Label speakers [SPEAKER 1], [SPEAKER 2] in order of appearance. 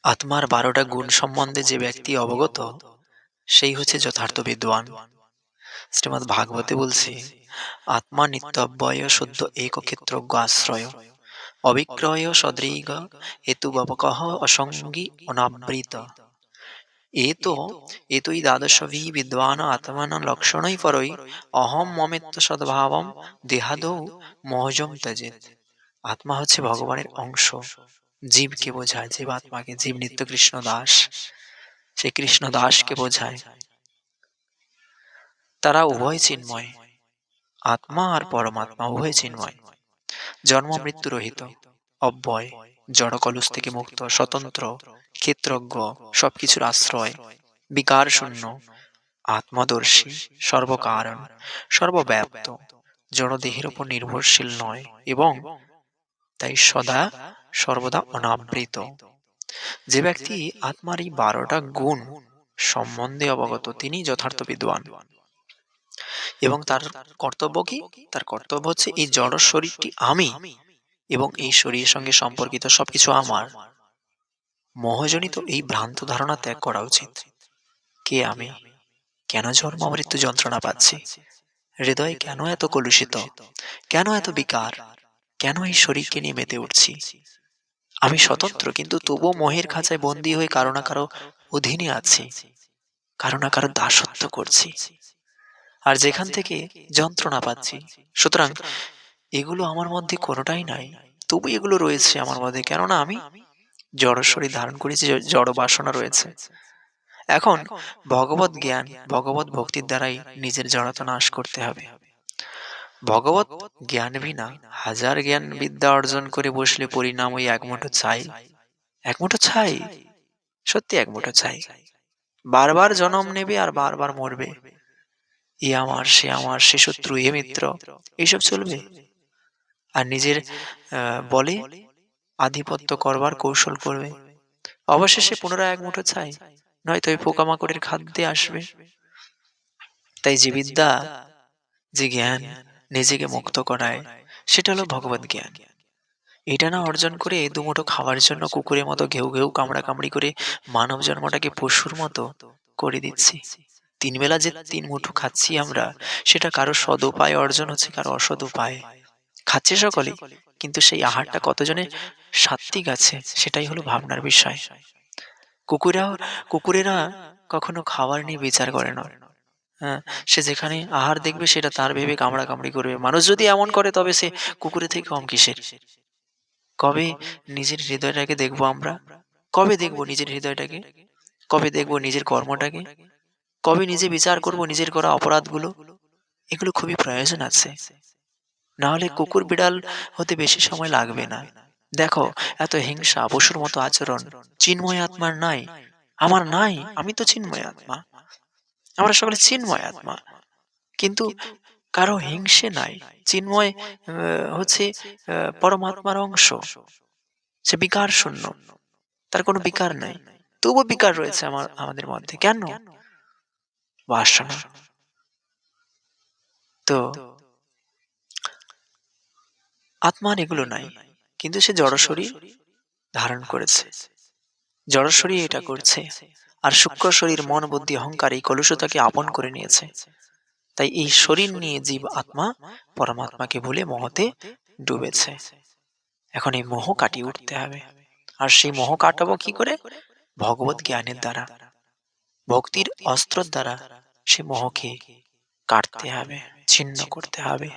[SPEAKER 1] আত্মার ১২টা গুণ সম্বন্ধে যে ব্যক্তি অবগত, সেই হচ্ছে যথার্থ বিদ্বান। শ্রীমদ্ ভাগবতে বলছে, আত্মা নিত্যব্যয় শুদ্ধ একক্ষেত্রজ্ঞ আশ্রয় অবিক্রয় সদৃগ হেতুবপকঃ অসঙ্গী অনাবৃত। এতো এতই দ্বাদশভি বিদ্বান আত্মান লক্ষণৈ পরৈ অহম মমেত্ব সদ্ভাবম দেহাদৌ মহজম ত্যজেৎ। আত্মা হচ্ছে ভগবানের অংশ। জীবকে বোঝায়, জীব আত্মাকে, জীব নিত্য কৃষ্ণ দাস, সে কৃষ্ণ দাসকে বোঝায়। তারা উভয় চিন্ময়, আত্মা আর পরমাত্মা উভয় চিন্ময়, জন্ম মৃত্যু রহিত, অব্যয়, জড়কলুষ থেকে মুক্ত, স্বতন্ত্র, ক্ষেত্রজ্ঞ, সবকিছুর আশ্রয়, বিকার শূন্য, আত্মদর্শী, সর্বকারণ, সর্বব্যাপ্ত, জড়দেহের উপর নির্ভরশীল নয় এবং তাই সদা সর্বদা অনাবৃত। যে ব্যক্তি আত্মার এই ১২টা গুণ সম্বন্ধে অবগত, তিনি যথার্থ বিদ্বান। এবং তার কর্তব্য কি? তার কর্তব্য হচ্ছে এই জড় শরীরটি আমি এবং এই শরীরের সঙ্গে সম্পর্কিত সবকিছু আমার। মোহজনিত এই ভ্রান্ত ধারণা ত্যাগ করা উচিত। কে আমি? কেন জন্ম মৃত্যু যন্ত্রণা পাচ্ছি? হৃদয় কেন এত কলুষিত? কেন এত বিকার? কেন এই শরীরকে নিয়ে মেতে উঠছি? আমি স্বতন্ত্র, কিন্তু তবুও মোহের খাঁচায় বন্দী হয়ে কারো না কারো অধীনে আছি, কারো না কারো দাসত্ব করছি, আর যেখান থেকে যন্ত্রণা পাচ্ছি। সুতরাং এগুলো আমার মধ্যে কোনোটাই নাই, তবু এগুলো রয়েছে আমার মধ্যে, কেননা আমি জড় শরীর ধারণ করেছি, জড় বাসনা রয়েছে। এখন ভগবত জ্ঞান, ভগবত ভক্তির দ্বারাই নিজের জড়তা নাশ করতে হবে। ভগবত জ্ঞান বিনা হাজার জ্ঞান বিদ্যা অর্জন করে বসলে পরিণাম ওই এক মুঠো ছাই। এক মুঠো ছাই, সত্যি এক মুঠো ছাই। বারবার জন্ম নেবে আর বারবার মরবে। এ আমার, সে আমার, সে শত্রু, এ মিত্র, এইসব চলবে। আর নিজের বলে আধিপত্য করবার কৌশল করবে। অবশেষে পুনরায় এক মুঠো ছাই, নয়তো ওই পোকামাকড়ের খাদ্যে আসবে। তাই যে বিদ্যা, যে জ্ঞান নিজেকে মুক্ত করায়, সেটা হলো ভগবত জ্ঞান। এটা না অর্জন করে দুমুঠো খাওয়ার জন্য কুকুরের মতো ঘেউ ঘেউ কামড়া কামড়ি করে মানব জন্মটাকে পশুর মতো করে দিচ্ছি। ৩ বেলা যে ৩ মুঠো খাচ্ছি আমরা, সেটা কারো সদ উপায়ে অর্জন হচ্ছে, কারো অসদ উপায়ে খাচ্ছে সকলেই, কিন্তু সেই আহারটা কতজনে সাত্ত্বিক আছে সেটাই হলো ভাবনার বিষয়। কুকুরেরা কখনো খাবার নিয়ে বিচার করে না। হ্যাঁ, সে যেখানে আহার দেখবে সেটা তার ভেবে কামড়া কামড়ি করবে। মানুষ যদি এমন করে, তবে সে কুকুরের থেকে কম কিসের? কবে নিজের হৃদয়টাকে দেখবো আমরা? কবে দেখবো নিজের হৃদয়টাকে? কবে দেখবো নিজের কর্মটাকে? কবে নিজে বিচার করব নিজের করা অপরাধগুলো? এগুলো খুবই প্রয়োজন আছে। না হলে কুকুর বিড়াল হতে বেশি সময় লাগবে না। দেখো, এত হিংসা, পশুর মতো আচরণ চিন্ময় আত্মার নাই। আমার নাই, আমি তো চিন্ময় আত্মা, আমরা সকলে চিন্ময় আত্মা, কিন্তু কারো হিংসে নাই। চিন্ময় হচ্ছে পরমাত্মার অংশ, সে বিকার শূন্য, তার কোনো বিকার নাই। তবু বিকার রয়েছে আমাদের মধ্যে। কেন? বাসনা। তো আত্মার এগুলো নাই, কিন্তু সে জড় শরীর ধারণ করেছে, জড় শরীর এটা করছে, আর সূক্ষ্ম শরীর, মন, বুদ্ধি, অহংকার এই কলুষতাকে আপন করে নিয়েছে। তাই এই শরীর নিয়ে জীব আত্মা পরমাত্মাকে ভুলে মোহতে ডুবেছে। এখন এই মোহ কাটিয়ে উঠতে হবে। আর সেই মোহ কাটাবো কি করে? ভগবত জ্ঞানের দ্বারা, ভক্তির অস্ত্র দ্বারা সে মোহকে কাটতে হবে, ছিন্ন করতে হবে।